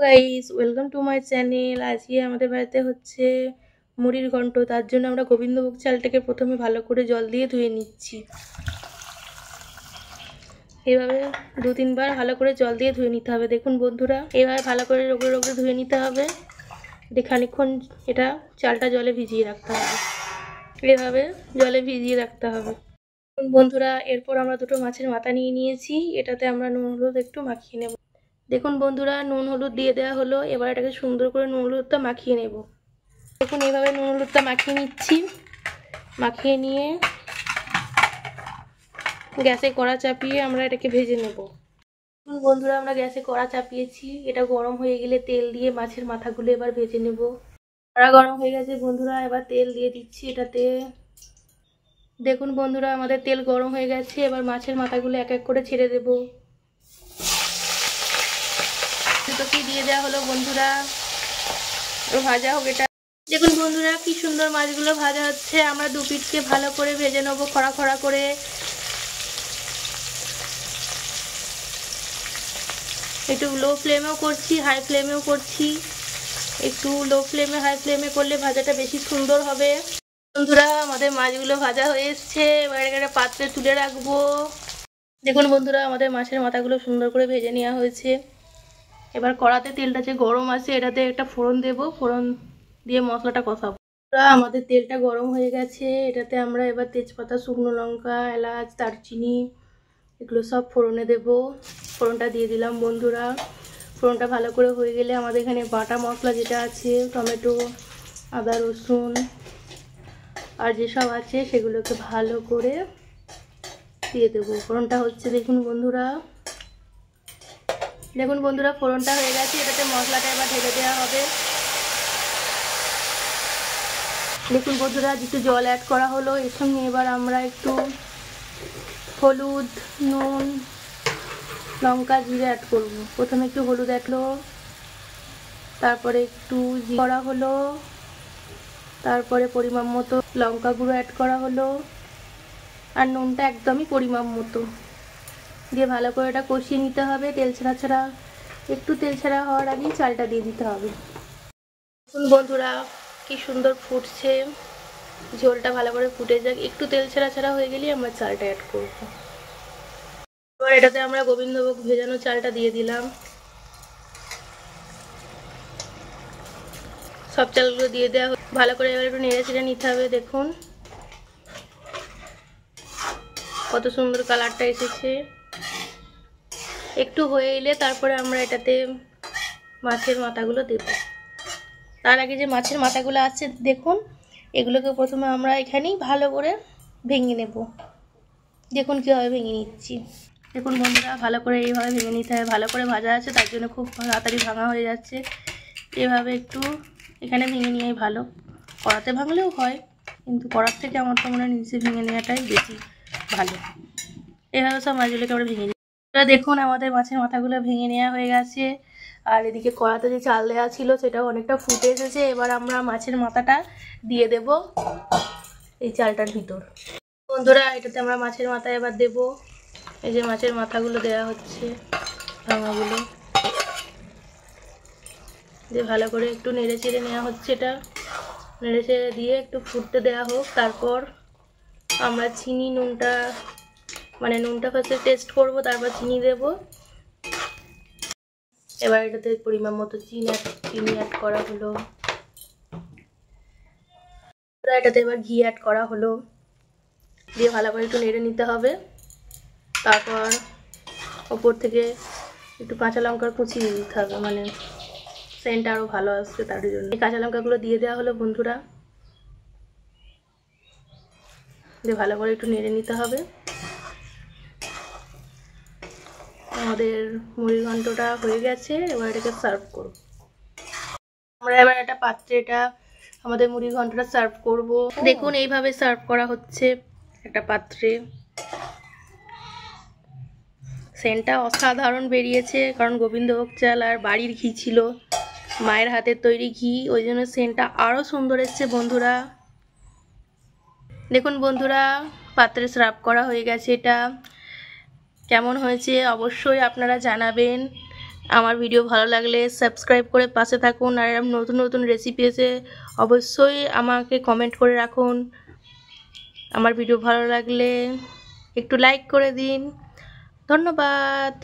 Guys, welcome to my channel. আজকে আমাদের বাড়িতে হচ্ছে মুড়ির ঘন্ট। তার জন্য আমরা গোবিন্দভোগ চালটাকে প্রথমে ভালো করে জল দিয়ে ধুয়ে নিচ্ছি। এইভাবে 2-3 বার ভালো করে জল দিয়ে ধুয়ে নিতে হবে। দেখুন বন্ধুরা, এইভাবে ভালো করে রোগড়ে রোগড়ে ধুয়ে নিতে হবে। খানিকক্ষণ এটা চালটা জলে ভিজিয়ে রাখতে হবে। এভাবে জলে ভিজিয়ে রাখতে হবে বন্ধুরা। এরপর আমরা দুটো মাছের মাথা নিয়ে নিয়েছি। এটাতে আমরা নুন হলুদ একটু মাখিয়ে নেব। দেখুন বন্ধুরা, নুন হলুদ দিয়ে দেওয়া হলো। এবার এটাকে সুন্দর করে নুন হলুদটা মাখিয়ে নেব। দেখুন এইভাবে নুন হলুদটা মাখিয়ে নিচ্ছি। মাখিয়ে নিয়ে গ্যাসে কড়া চাপিয়ে আমরা এটাকে ভেজে নেব। দেখুন বন্ধুরা, আমরা গ্যাসে কড়া চাপিয়েছি। এটা গরম হয়ে গেলে তেল দিয়ে মাছের মাথাগুলো এবার ভেজে নেব। কড়া গরম হয়ে গেছে বন্ধুরা, এবার তেল দিয়ে দিচ্ছি এটাতে। দেখুন বন্ধুরা, আমাদের তেল গরম হয়ে গেছে। এবার মাছের মাথাগুলো এক এক করে ছেড়ে দেব। দিয়ে দেওয়া হলো বন্ধুরা, ভাজা হোক এটা। দেখুন বন্ধুরা, কি সুন্দর মাছগুলো ভাজা হচ্ছে। আমরা দু পিঠকে ভালো করে ভেজে নেবো খড়া খড়া করে। একটু লো ফ্লেমেও করছি, হাই ফ্লেমেও করছি। একটু লো ফ্লেমে হাই ফ্লেমে করলে ভাজাটা বেশি সুন্দর হবে। বন্ধুরা, আমাদের মাছগুলো ভাজা হয়ে এসছে। এবার একটা পাত্রে তুলে রাখবো। দেখুন বন্ধুরা, আমাদের মাছের মাথাগুলো সুন্দর করে ভেজে নেওয়া হয়েছে। এবার কড়াতে তেলটা যে গরম আছে, এটাতে একটা ফোড়ন দেব। ফোড়ন দিয়ে মশলাটা কষাবো। আমাদের তেলটা গরম হয়ে গেছে। এটাতে আমরা এবার তেজপাতা, শুকনো লঙ্কা, এলাচ, দারচিনি এগুলো সব ফোড়নে দেব। ফোড়নটা দিয়ে দিলাম বন্ধুরা। ফোড়নটা ভালো করে হয়ে গেলে আমাদের এখানে বাটা মশলা যেটা আছে, টমেটো, আদা, রসুন আর যেসব আছে সেগুলোকে ভালো করে দিয়ে দেবো। ফোড়নটা হচ্ছে, দেখুন বন্ধুরা। দেখুন বন্ধুরা, ফোড়নটা হয়ে গেছে। এটাতে মশলাটা এবার ঢেলে দেওয়া হবে। দেখুন বন্ধুরা, একটু জল অ্যাড করা হলো। এর সঙ্গে এবার আমরা একটু হলুদ, নুন, লঙ্কা, জিরে অ্যাড করব। প্রথমে একটু হলুদ অ্যাড করলো, তারপরে একটু জিরে করা হলো, তারপরে পরিমাণ মতো লঙ্কা গুঁড়ো অ্যাড করা হলো, আর নুনটা একদমই পরিমাণ মতো দিয়ে ভালো করে এটা কষিয়ে নিতে হবে। তেল ছাড়া ছাড়া, একটু তেল ছাড়া হওয়ার আগেই চালটা দিয়ে দিতে হবে। দেখুন বন্ধুরা, কি সুন্দর ফুটছে। ঝোলটা ভালো করে ফুটে যাক। একটু তেল ছাড়া ছাড়া হয়ে গেলেই আমরা চালটা অ্যাড করব। এবার এটাতে আমরা গোবিন্দভোগ ভেজানো চালটা দিয়ে দিলাম। সব চালগুলো দিয়ে দেওয়া ভালো করে এবার একটু নেড়ে চেড়ে নিতে হবে। দেখুন কত সুন্দর কালারটা এসেছে। একটু হয়ে এলে তারপরে আমরা এটাতে মাছের মাথাগুলো দেব। তার আগে যে মাছের মাথাগুলো আছে দেখুন, এগুলোকে প্রথমে আমরা এখানেই ভালো করে ভেঙে নেব। দেখুন কীভাবে ভেঙে নিচ্ছি। দেখুন বন্ধুরা, ভালো করে এইভাবে ভেঙে নিতে হবে। ভালো করে ভাজা আছে তার জন্য খুব তাড়াতাড়ি ভাঙা হয়ে যাচ্ছে। এভাবে একটু এখানে ভেঙে নেওয়াই ভালো। কড়াতে ভাঙলেও হয়, কিন্তু কড়ার থেকে আমার তো মনে হয় নিচে ভেঙে নেওয়াটাই বেশি ভালো। এভাবে সব মাছগুলোকে আমরা ভেঙে নিই। দেখুন আমাদের মাছের মাথাগুলো ভেঙে নেওয়া হয়ে গেছে। আর এদিকে কড়াতে যে চাল দেওয়া ছিল সেটাও অনেকটা ফুটে এসেছে। এবার আমরা মাছের মাথাটা দিয়ে দেব এই চালটার ভিতর। বন্ধুরা, এটাতে আমরা মাছের মাথা এবার দেব। এই যে মাছের মাথাগুলো দেওয়া হচ্ছে, ভাঙাগুলো দিয়ে ভালো করে একটু নেড়ে চেড়ে নেওয়া হচ্ছে। এটা নেড়ে চেড়ে দিয়ে একটু ফুটতে দেওয়া হোক। তারপর আমরা চিনি, নুনটা ফার্স্টে টেস্ট করব, তারপর চিনি দেব। এবার এটাতে পরিমাণ মতো চিনি অ্যাড করা হলো। এটাতে এবার ঘি অ্যাড করা হলো, দিয়ে ভালো করে একটু নেড়ে নিতে হবে। তারপর ওপর থেকে একটু কাঁচা লঙ্কার কুচি দিয়ে দিতে হবে, মানে সেন্টটা আরও ভালো আসছে তার জন্য। এই কাঁচা লঙ্কাগুলো দিয়ে দেওয়া হলো বন্ধুরা, দিয়ে ভালো করে একটু নেড়ে নিতে হবে। আমাদের মুড়ি ঘন্টটা হয়ে গেছে। এবার এটাকে সার্ভ করব। আমরা এবার একটা পাত্রে এটা আমাদের মুড়ি ঘন্টটা সার্ভ করব। দেখুন এইভাবে সার্ভ করা হচ্ছে একটা পাত্রে। সেন্টটা অসাধারণ বেরিয়েছে, কারণ গোবিন্দভোগ চাল আর বাড়ির ঘি ছিল, মায়ের হাতের তৈরি ঘি, ওই জন্য সেন্টটা আরও সুন্দর এসছে বন্ধুরা। দেখুন বন্ধুরা, পাত্রে সার্ভ করা হয়ে গেছে। এটা কেমন হয়েছে অবশ্যই আপনারা জানাবেন। আমার ভিডিও ভালো লাগলে সাবস্ক্রাইব করে পাশে থাকুন, আর এরকম নতুন নতুন রেসিপি এসে অবশ্যই আমাকে কমেন্ট করে রাখুন। আমার ভিডিও ভালো লাগলে একটু লাইক করে দিন। ধন্যবাদ।